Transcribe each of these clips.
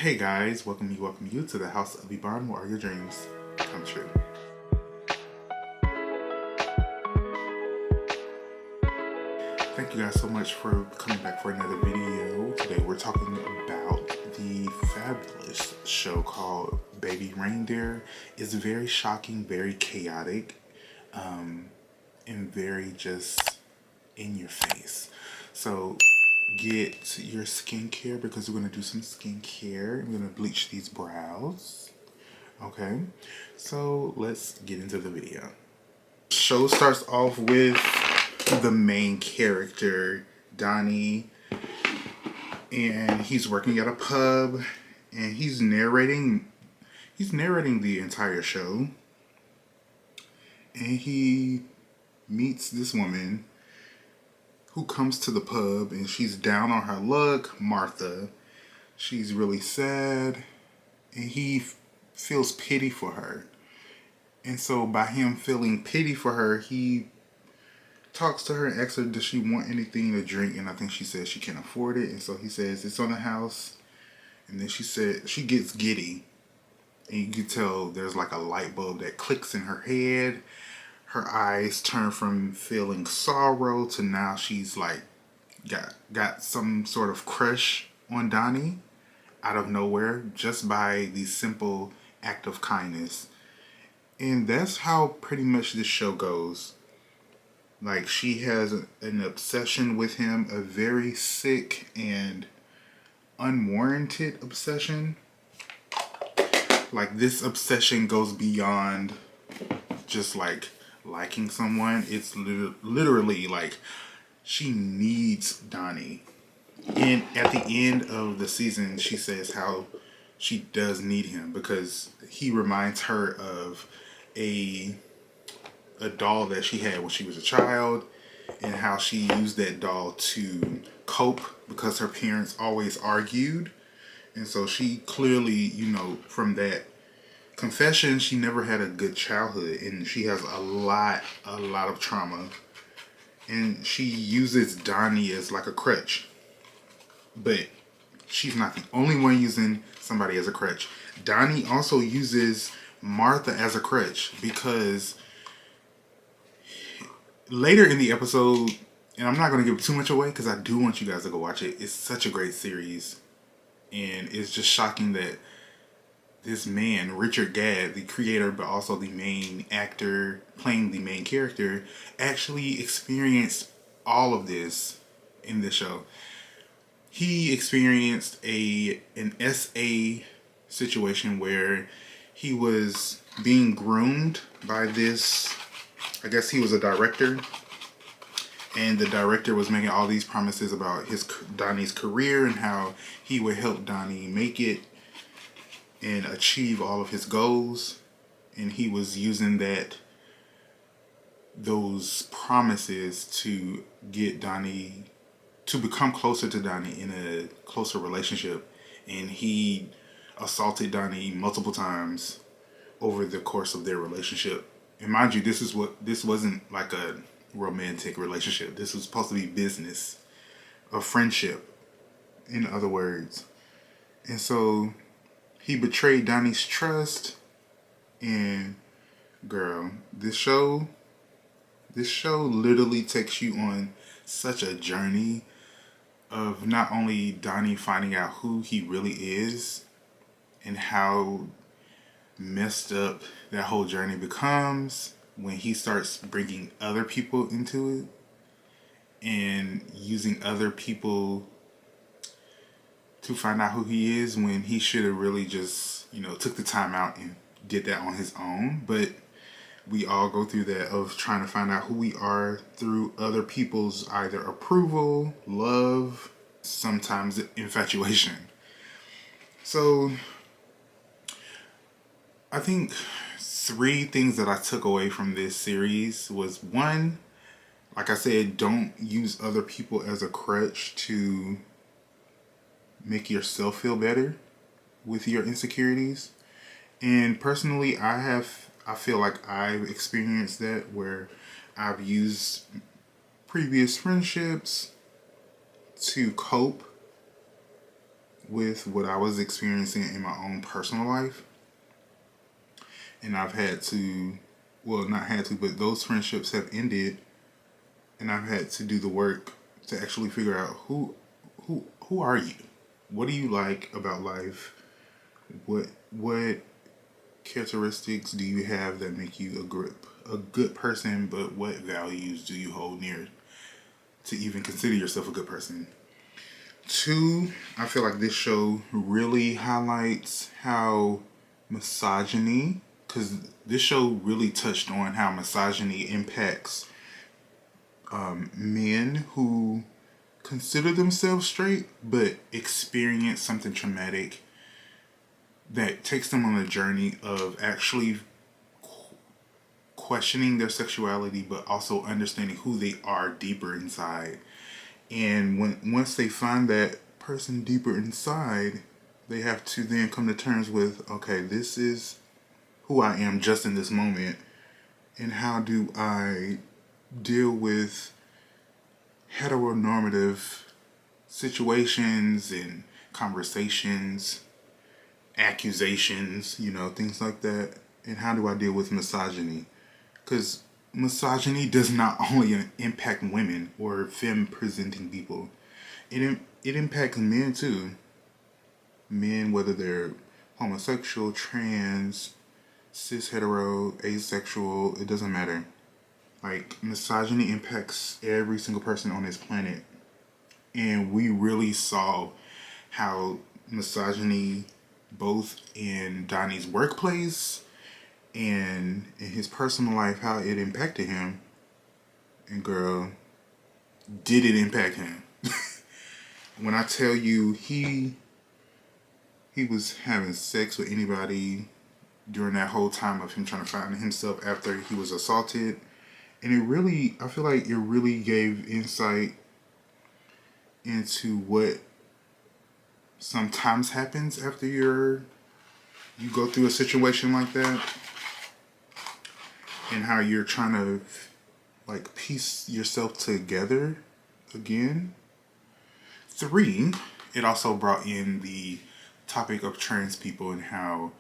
Hey guys, welcome you to the House of Iban, where all your dreams come true. Thank you guys so much for coming back for another video. Today we're talking about the fabulous show called Baby Reindeer. It's very shocking, very chaotic, and very just in your face. So get your skincare because we're going to do some skincare. I'm going to bleach these brows. Okay, so let's get into the video. Show starts off with the main character, Donnie, and he's working at a pub, and he's narrating the entire show, and he meets this woman who comes to the pub, and she's down on her luck, Martha. She's really sad, and he feels pity for her. And so by him feeling pity for her, he talks to her and asks her, does she want anything to drink? And I think she says she can't afford it. And so he says, it's on the house. And then she said, she gets giddy. And you can tell there's like a light bulb that clicks in her head. Her eyes turn from feeling sorrow to now she's like got some sort of crush on Donnie out of nowhere just by the simple act of kindness. And that's how pretty much this show goes. Like, she has an obsession with him, a very sick and unwarranted obsession. Like, this obsession goes beyond just like liking someone. It's literally like she needs Donnie. And at the end of the season, she says how she does need him because he reminds her of a doll that she had when she was a child, and how she used that doll to cope because her parents always argued. And so she clearly, from that confession, she never had a good childhood, and she has a lot of trauma, and she uses Donnie as like a crutch. But she's not the only one using somebody as a crutch. Donnie also uses Martha as a crutch because later in the episode, and I'm not going to give too much away because I do want you guys to go watch it. It's such a great series. And it's just shocking that this man, Richard Gadd, the creator but also the main actor playing the main character, actually experienced all of this in this show. He experienced an SA situation where he was being groomed by this, I guess he was a director, and the director was making all these promises about Donnie's career and how he would help Donnie make it and achieve all of his goals. And he was using those promises to get Donnie to become closer to Donnie in a closer relationship. And he assaulted Donnie multiple times over the course of their relationship. And mind you, this wasn't like a romantic relationship. This was supposed to be business, a friendship, in other words. And so he betrayed Donnie's trust. And girl, this show literally takes you on such a journey of not only Donnie finding out who he really is and how messed up that whole journey becomes when he starts bringing other people into it and using other people to find out who he is, when he should have really just, took the time out and did that on his own. But we all go through that of trying to find out who we are through other people's either approval, love, sometimes infatuation. So I think 3 things that I took away from this series was, 1, like I said, don't use other people as a crutch to make yourself feel better with your insecurities. And personally, I feel like I've experienced that, where I've used previous friendships to cope with what I was experiencing in my own personal life. And I've had to, well, not had to, but those friendships have ended, and I've had to do the work to actually figure out who are you? What do you like about life? What characteristics do you have that make you a good person, but what values do you hold near to even consider yourself a good person? Two, I feel like this show really highlights how misogyny, because this show really touched on how misogyny impacts men who consider themselves straight but experience something traumatic that takes them on a journey of actually questioning their sexuality but also understanding who they are deeper inside. And once they find that person deeper inside, they have to then come to terms with, okay, this is who I am just in this moment, and how do I deal with heteronormative situations and conversations, accusations, things like that, and how do I deal with misogyny? Because misogyny does not only impact women or femme presenting people, it impacts men too. Men, whether they're homosexual, trans, cis hetero, asexual, it doesn't matter. Like, misogyny impacts every single person on this planet. And we really saw how misogyny, both in Donnie's workplace and in his personal life, how it impacted him. And girl, did it impact him? When I tell you he was having sex with anybody during that whole time of him trying to find himself after he was assaulted. And I feel like it really gave insight into what sometimes happens after you go through a situation like that, and how you're trying to like piece yourself together again. Three, it also brought in the topic of trans people and how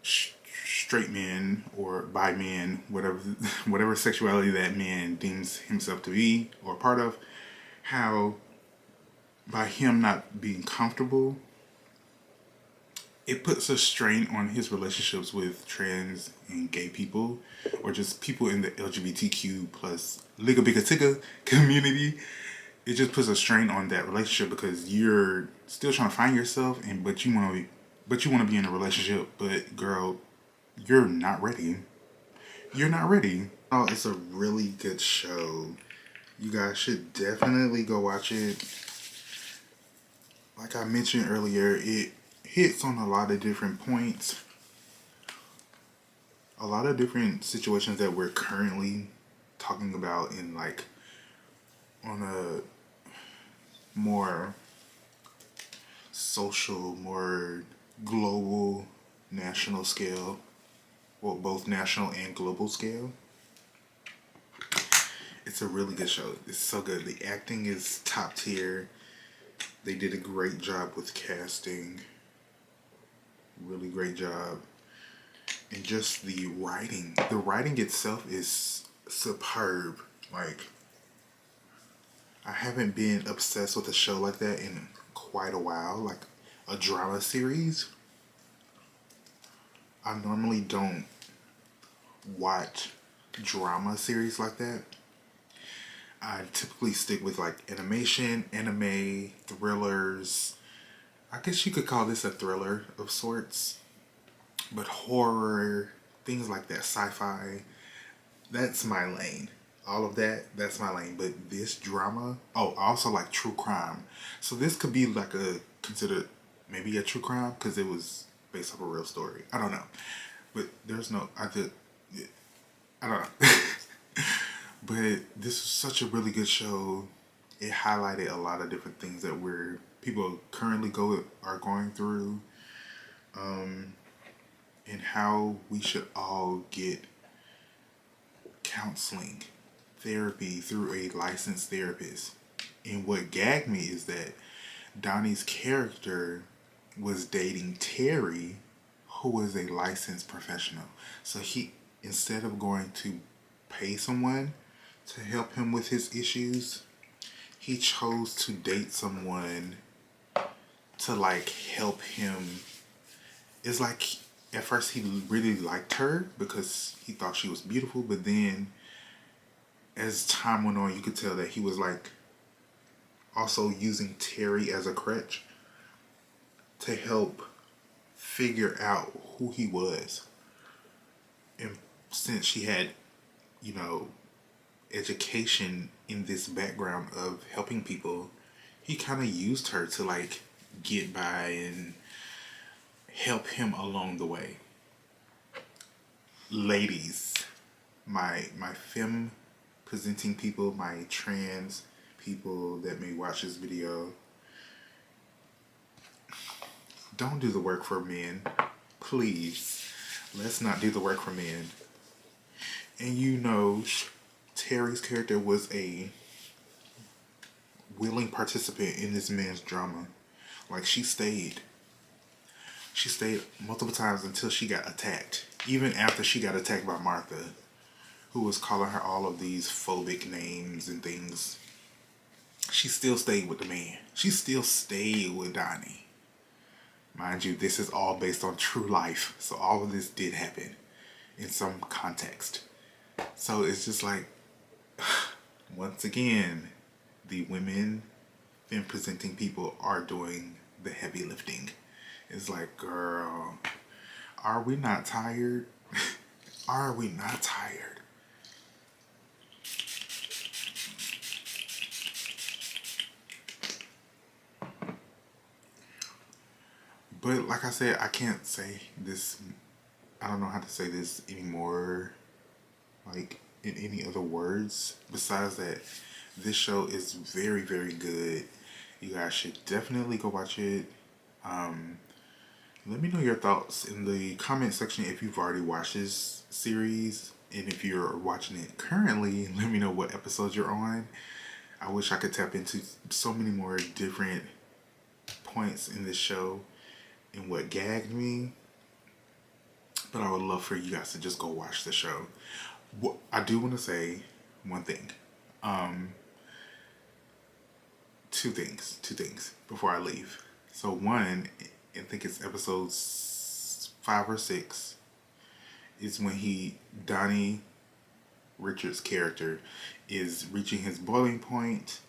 straight men or bi men, whatever sexuality that man deems himself to be or part of, how by him not being comfortable, it puts a strain on his relationships with trans and gay people, or just people in the LGBTQ plus Liga Bigga Tigga community. It just puts a strain on that relationship because you're still trying to find yourself, but you want to be in a relationship, but girl, you're not ready. You're not ready. Oh, it's a really good show. You guys should definitely go watch it. Like I mentioned earlier, it hits on a lot of different points, a lot of different situations that we're currently talking about in like on a more social, more global, national scale. Well, both national and global scale. It's a really good show. It's so good. The acting is top tier. They did a great job with casting. Really great job. And just the writing. The writing itself is superb. Like, I haven't been obsessed with a show like that in quite a while. Like a drama series. I normally don't watch drama series like that. I typically stick with like animation, anime, thrillers. I guess you could call this a thriller of sorts. But horror, things like that, sci-fi, that's my lane. All of that's my lane. But this drama, I also like true crime. So this could be like considered maybe a true crime because it was based off a real story. I don't know. But there's no, I don't know. But this was such a really good show. It highlighted a lot of different things that people currently are going through, and how we should all get counseling, therapy through a licensed therapist. And what gagged me is that Donnie's character was dating Terry, who was a licensed professional. So he, instead of going to pay someone to help him with his issues, he chose to date someone to like help him. It's like at first he really liked her because he thought she was beautiful, but then as time went on, you could tell that he was like also using Terry as a crutch to help figure out who he was. And since she had, you know, education in this background of helping people, he kind of used her to like get by and help him along the way. Ladies, my femme presenting people, my trans people that may watch this video, don't do the work for men. Please, let's not do the work for men. And you know, Terry's character was a willing participant in this man's drama. Like she stayed multiple times until she got attacked. Even after she got attacked by Martha, who was calling her all of these phobic names and things, she still stayed with the man. She still stayed with Donnie. Mind you, this is all based on true life. So all of this did happen in some context. So it's just like, once again, the women and presenting people are doing the heavy lifting. It's like, girl, are we not tired? Are we not tired? But like I said, I can't say this. I don't know how to say this anymore, like in any other words besides that this show is very, very good. You guys should definitely go watch it. Let me know your thoughts in the comment section if you've already watched this series, and if you're watching it currently, let me know what episodes you're on. I wish I could tap into so many more different points in this show and what gagged me, but I would love for you guys to just go watch the show. I do want to say one thing. Two things before I leave. So one, I think it's episodes 5 or 6, is when Donnie Richard's character is reaching his boiling point,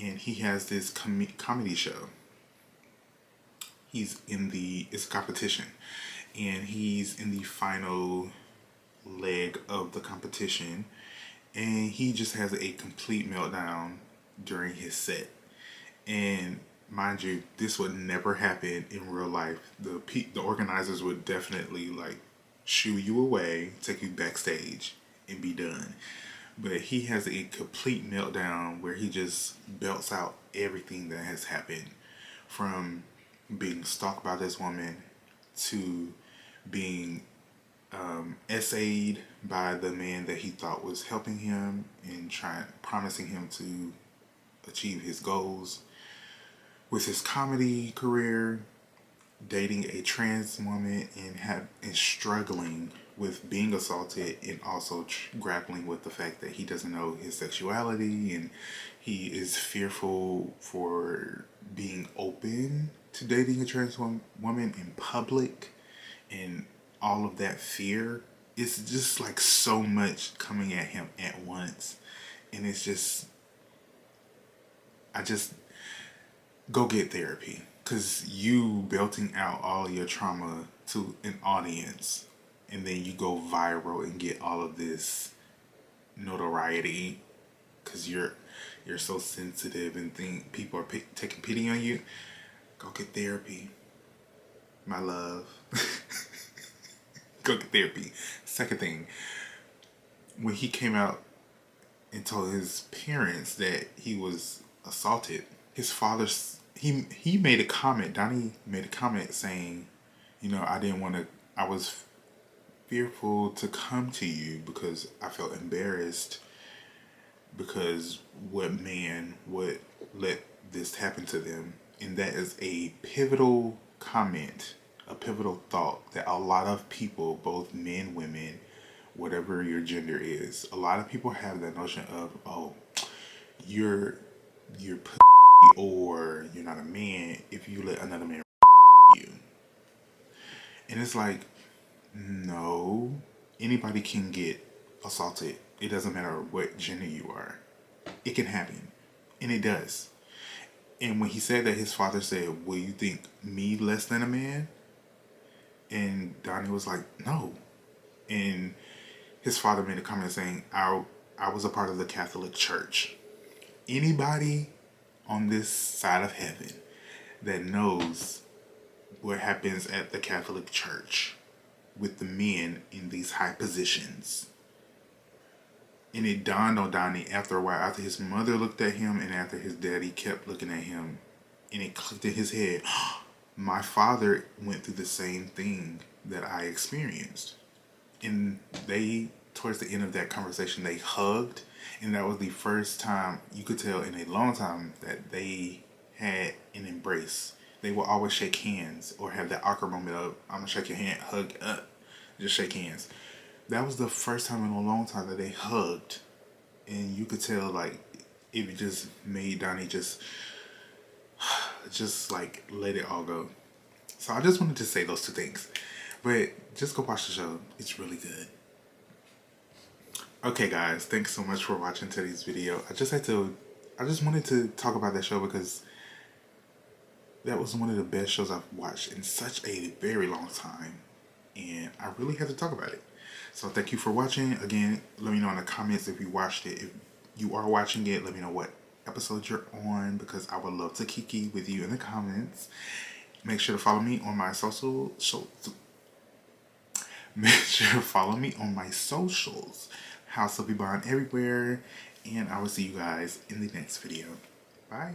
and he has this comedy show. It's a competition, and he's in the final leg of the competition, and he just has a complete meltdown during his set. And mind you, this would never happen in real life. The organizers would definitely like shoo you away, take you backstage, and be done. But he has a complete meltdown where he just belts out everything that has happened, from being stalked by this woman to being essayed by the man that he thought was helping him and promising him to achieve his goals with his comedy career, dating a trans woman, and struggling with being assaulted, and also grappling with the fact that he doesn't know his sexuality, and he is fearful for being open to dating a trans woman in public, and all of that fear. It's just like so much coming at him at once, and it's just, go get therapy, because you belting out all your trauma to an audience, and then you go viral and get all of this notoriety because you're so sensitive and think people are taking pity on you. Go get therapy, my love. Go get therapy. Second thing, when he came out and told his parents that he was assaulted, his father, he made a comment. Donnie made a comment saying, I was fearful to come to you because I felt embarrassed because what man would let this happen to them. And that is a pivotal comment, a pivotal thought that a lot of people, both men, women, whatever your gender is, a lot of people have that notion of, oh, you're pussy, or you're not a man if you let another man you. And it's like, no, anybody can get assaulted. It doesn't matter what gender you are. It can happen. And it does. And when he said that, his father said, will you think me less than a man? And Donnie was like, no. And his father made a comment saying, I was a part of the Catholic Church. Anybody on this side of heaven that knows what happens at the Catholic Church with the men in these high positions. And it dawned on Donnie after a while, after his mother looked at him and after his daddy kept looking at him, and it clicked in his head, my father went through the same thing that I experienced. And they, towards the end of that conversation, they hugged, and that was the first time, you could tell in a long time, that they had an embrace. They will always shake hands or have that awkward moment of, I'm gonna shake your hand, hug, just shake hands. That was the first time in a long time that they hugged, and you could tell, like, it just made Donnie just like let it all go. So I just wanted to say those two things, but just go watch the show. It's really good. Okay, guys, thanks so much for watching today's video. I just wanted to talk about that show because that was one of the best shows I've watched in such a very long time, and I really had to talk about it. So thank you for watching. Again, let me know in the comments if you watched it. If you are watching it, let me know what episode you're on, because I would love to kiki with you in the comments. Make sure to follow me on my Make sure to follow me on my socials. House of Bond everywhere. And I will see you guys in the next video. Bye.